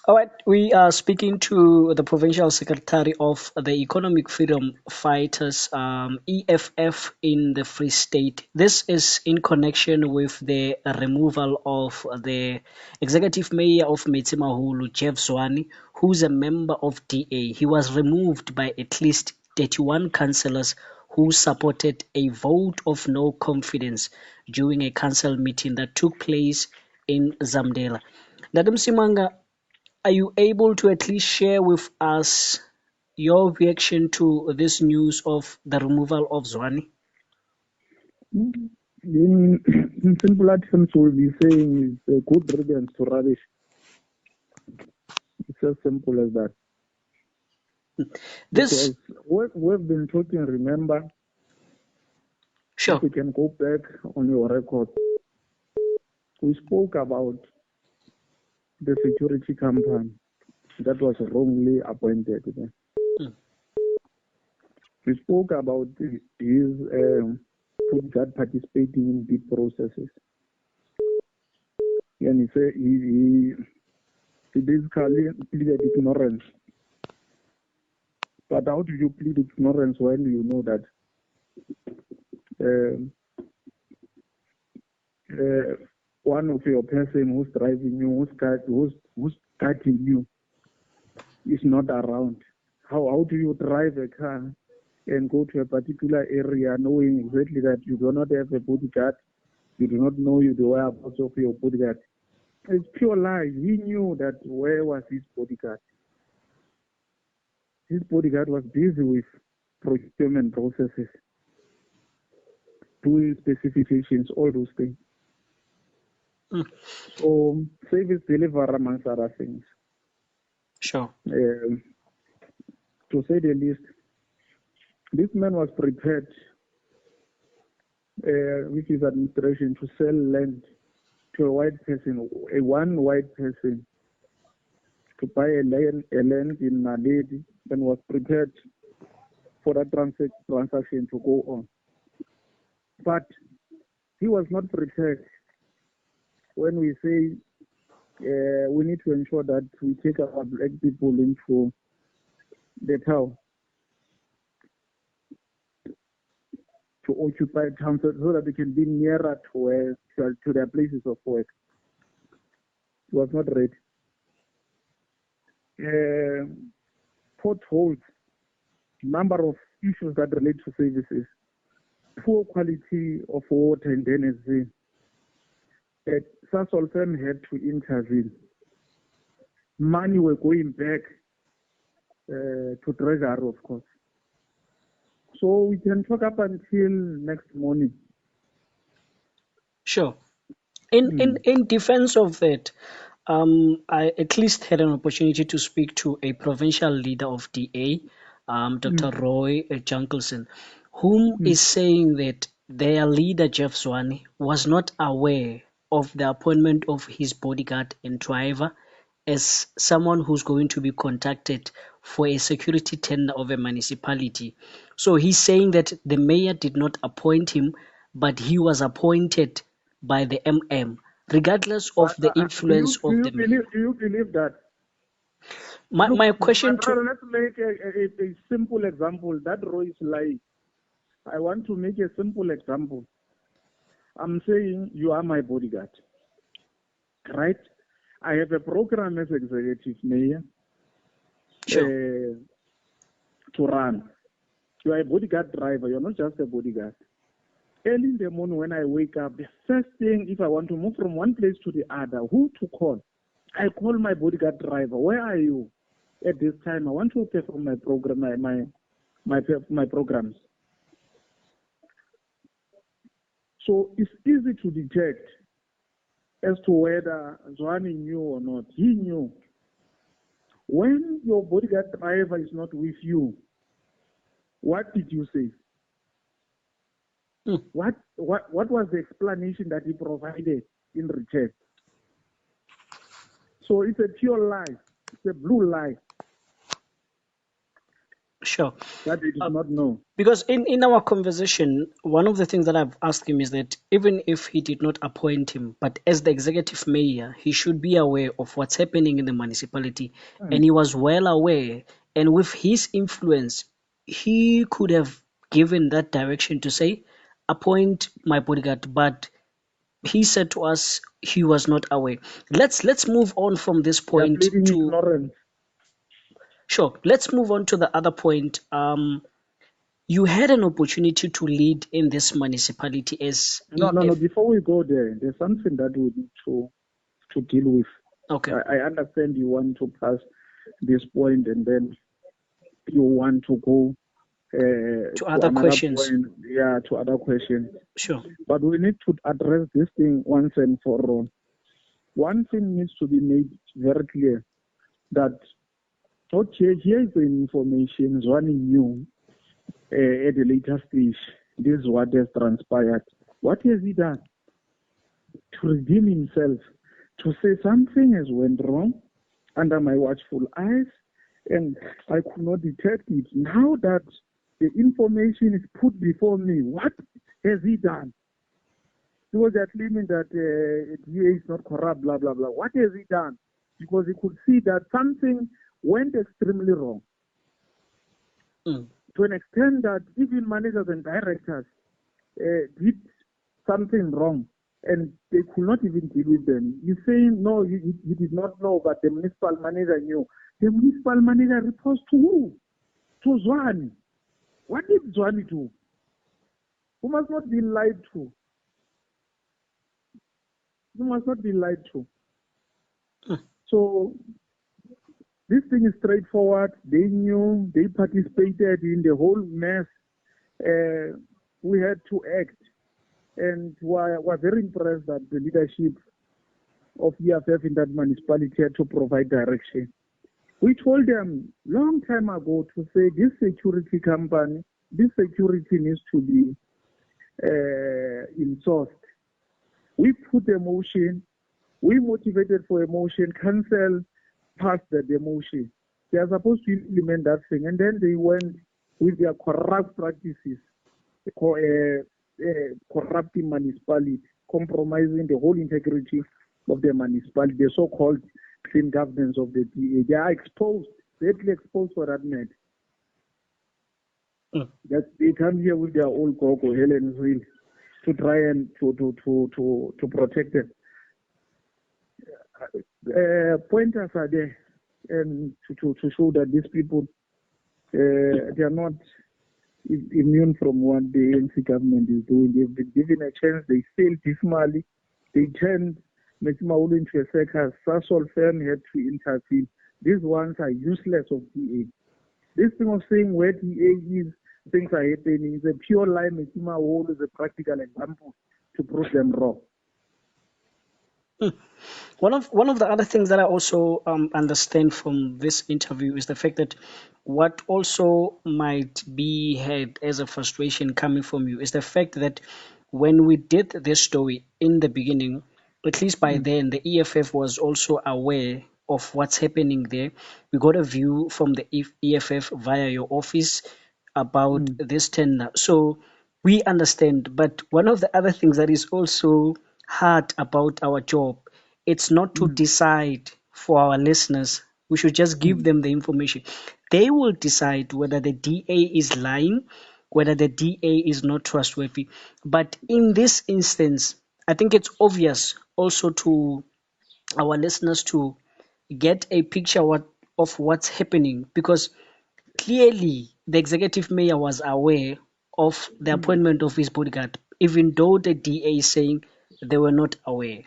All right, we are speaking to the Provincial Secretary of the Economic Freedom Fighters, EFF, in the Free State. This is in connection with the removal of the Executive Mayor of Metsimaholo, Jeff Zwane, who's a member of DA. He was removed by at least 31 councillors who supported a vote of no confidence during a council meeting that took place in Zamdela. Madam Simanga, are you able to at least share with us your reaction to this news of the removal of Zwane? In simple terms, we'll be saying it's a good riddance to rubbish. It's as simple as that. This because we've been talking, remember? Sure. If we can go back on your record, we spoke about the security company that was wrongly appointed. We spoke about his bodyguard participating in bid processes. And he said he basically pleaded ignorance. But how do you plead ignorance when you know that one of your person who's driving you, who's guiding you, is not around? How do you drive a car and go to a particular area knowing exactly that you do not have a bodyguard, you do not know the whereabouts of your bodyguard? It's pure lies. He knew that where was his bodyguard. His bodyguard was busy with procurement processes, doing specifications, all those things. So, service delivery, amongst other things. Sure. To say the least, this man was prepared with his administration to sell land to a white person, one white person, to buy a land in Naledi, and was prepared for that transaction to go on. But he was not prepared when we say we need to ensure that we take our black people into the town, to occupy towns so that they can be nearer to their places of work. It was not ready. Potholes, number of issues that relate to services, poor quality of water in Dennis. Sasol firm had to intervene. Money were going back to treasury, of course. So we can talk up until next morning. Sure. In defense of that, I at least had an opportunity to speak to a provincial leader of DA, Dr. Roy Junkelson, whom is saying that their leader, Jeff Zwane, was not aware of the appointment of his bodyguard and driver as someone who's going to be contacted for a security tender of a municipality. So he's saying that the mayor did not appoint him, but he was appointed by the MM, regardless of the influence of the mayor. Do you believe that? My question let's make a simple example. That Roy is lying. I want to make a simple example. I'm saying you are my bodyguard, right? I have a program as executive mayor to run. You are a bodyguard driver. You're not just a bodyguard. Early in the morning when I wake up, the first thing, if I want to move from one place to the other, who to call? I call my bodyguard driver. Where are you at this time? I want to perform my program, my programs. So it's easy to detect as to whether Zwane knew or not. He knew. When your bodyguard driver is not with you, what did you say? What was the explanation that he provided in return? So it's a pure lie. It's a blue lie. Sure. that they did Uh, not know. because in our conversation, one of the things that I've asked him is that even if he did not appoint him, but as the executive mayor, he should be aware of what's happening in the municipality. And Mm. he was well aware. And with his influence, he could have given that direction to say, appoint my bodyguard. But he said to us he was not aware. Let's move on from this They are point pleading to ignorance. sure. Let's move on to the other point. You had an opportunity to lead in this municipality as No, no, no. EF. Before we go there, there's something that we need to deal with. Okay, I understand you want to pass this point and then you want to go to to other another questions. point, yeah, to other questions. Sure. But we need to address this thing once and for all. One thing needs to be made very clear that okay, here is the information Zwane knew at a later stage. This is what has transpired. What has he done to redeem himself? To say something has went wrong under my watchful eyes and I could not detect it. Now that the information is put before me, what has he done? Because they're claiming that DA is not corrupt, blah, blah, blah. What has he done? Because he could see that something went extremely wrong Mm. to an extent that even managers and directors did something wrong and they could not even deal with them. You're saying, no, you did not know, but the municipal manager knew. The municipal manager reports to who? To Zwane. What did Zwane do? Who must not be lied to? You must not be lied to. So this thing is straightforward. They knew, they participated in the whole mess. We had to act. And we're very impressed that the leadership of EFF in that municipality had to provide direction. We told them long time ago to say this security company, this security needs to be insourced. We put a motion, we motivated for a motion, council passed the motion. They are supposed to implement that thing, and then they went with their corrupt practices, corrupting municipality, compromising the whole integrity of the municipality, the so-called clean governance of the DA. They are exposed, deadly exposed for that matter. That they come here with their old gogo, Helen's wheel, to try and to protect them. Pointers are there and to show that these people they are not immune from what the ANC government is doing. They've been given a chance. They failed dismally. They turned Metsimaholo into a circus. Sasol firm had to intervene. These ones are useless of DA. This thing of saying where DA is, things are happening, is a pure lie. Metsimaholo is a practical example to prove them wrong. One of the other things that I also understand from this interview is the fact that what also might be had as a frustration coming from you is the fact that when we did this story in the beginning, at least by then, the EFF was also aware of what's happening there. We got a view from the EFF via your office about this tender. So we understand. But one of the other things that is also hard about our job, it's not to decide for our listeners. We should just give them the information. They will decide whether the DA is lying, whether the DA is not trustworthy. But in this instance, I think it's obvious also to our listeners to get a picture of what's happening, because clearly the executive mayor was aware of the appointment of his bodyguard, even though the DA is saying they were not aware.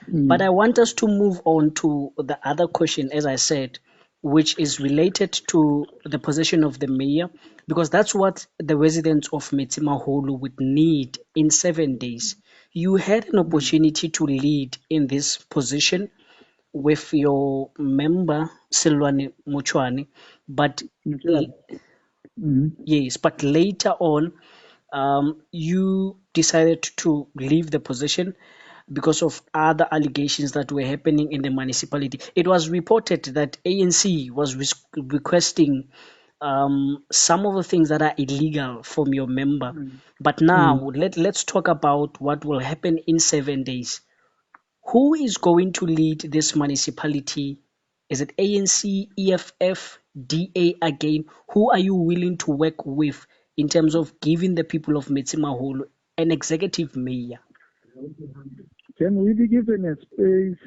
But I want us to move on to the other question, as I said, which is related to the position of the mayor, because that's what the residents of Metsimaholo would need in 7 days. You had an opportunity to lead in this position with your member Silwane Muchwane, but yes, but later on, you decided to leave the position because of other allegations that were happening in the municipality. It was reported that ANC was requesting some of the things that are illegal from your member. Mm. But now let's talk about what will happen in 7 days. Who is going to lead this municipality? Is it ANC, EFF, DA again? Who are you willing to work with in terms of giving the people of Metsimaholo an executive mayor? Can we be given a space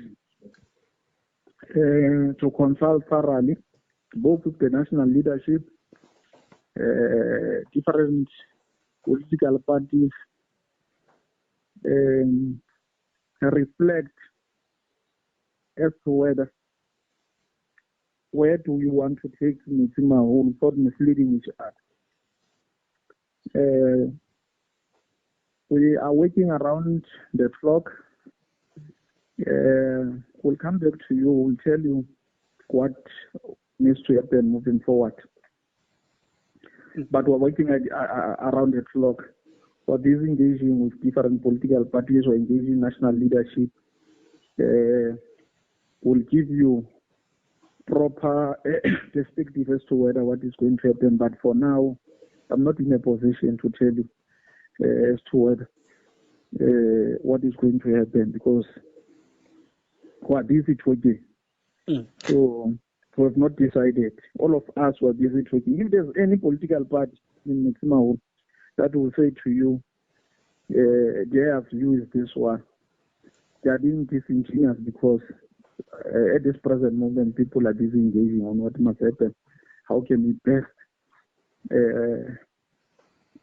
to consult thoroughly, both with the national leadership, different political parties, reflect as to where do we want to take Metsimaholo without misleading each other. We are working around the clock. We'll come back to you. We'll tell you what needs to happen moving forward. But we're working around the clock. For this engaging with different political parties or engaging national leadership, will give you proper perspective as to whether what is going to happen. But for now, I'm not in a position to tell you as to whether what is going to happen, because we are busy talking. So we have not decided. All of us were busy talking. If there's any political party in Metsimaholo that will say to you, their view is this one, they are being disingenuous because at this present moment people are busy engaging on what must happen. How can we best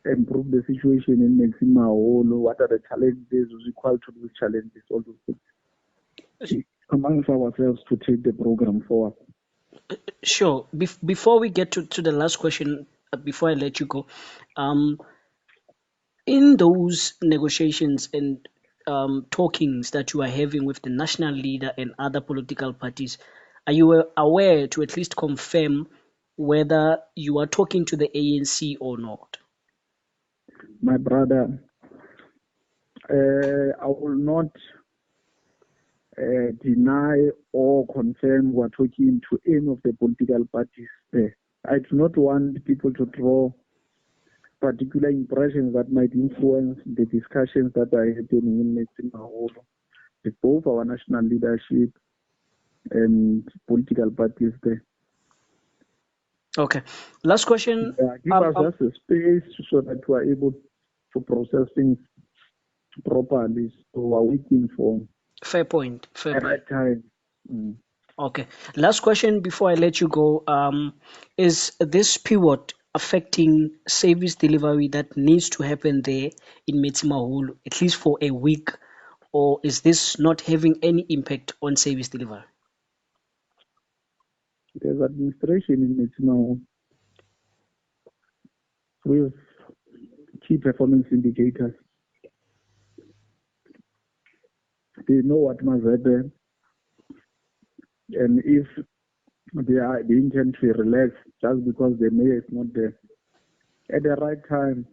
improve the situation in Metsimaholo? What are the challenges equal to those challenges? All those things amongst ourselves to take the program forward. Sure. Before we get to the last question, before I let you go, in those negotiations and talkings that you are having with the national leader and other political parties, are you aware to at least confirm whether you are talking to the ANC or not? My brother, I will not deny or confirm we're talking to any of the political parties there. I do not want people to draw particular impressions that might influence the discussions that are happening in Metsimaholo with both our national leadership and political parties there. Okay. Last question. Give us just a space so that we are able to process things properly. So we're waiting for Fair point. the right time. Okay. Last question before I let you go. Is this pivot affecting service delivery that needs to happen there in Metsimaholo, at least for a week, or is this not having any impact on service delivery? There's administration in Metsimaholo with key performance indicators. They know what must happen, and if they intend to relax just because the mayor is not there at the right time,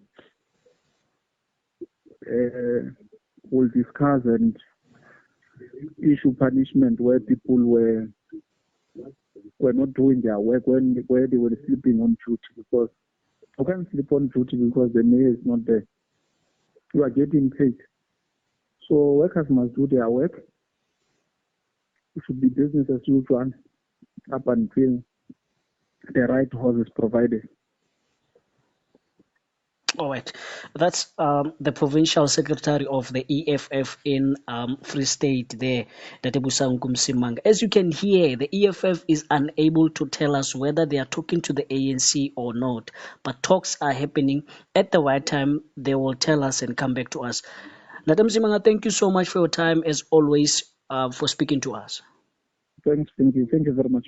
we'll discuss and issue punishment where people were not doing their work where they were sleeping on duty, because you can't sleep on duty because the mayor is not there. You are getting paid. So workers must do their work. It should be business as usual up until the right horse is provided. All right. That's the Provincial Secretary of the EFF in Free State there, that Bosanku Msimanga. As you can hear, the EFF is unable to tell us whether they are talking to the ANC or not, but talks are happening. At the right time, they will tell us and come back to us. Madam Msimanga, thank you so much for your time, as always, for speaking to us. Thank you very much.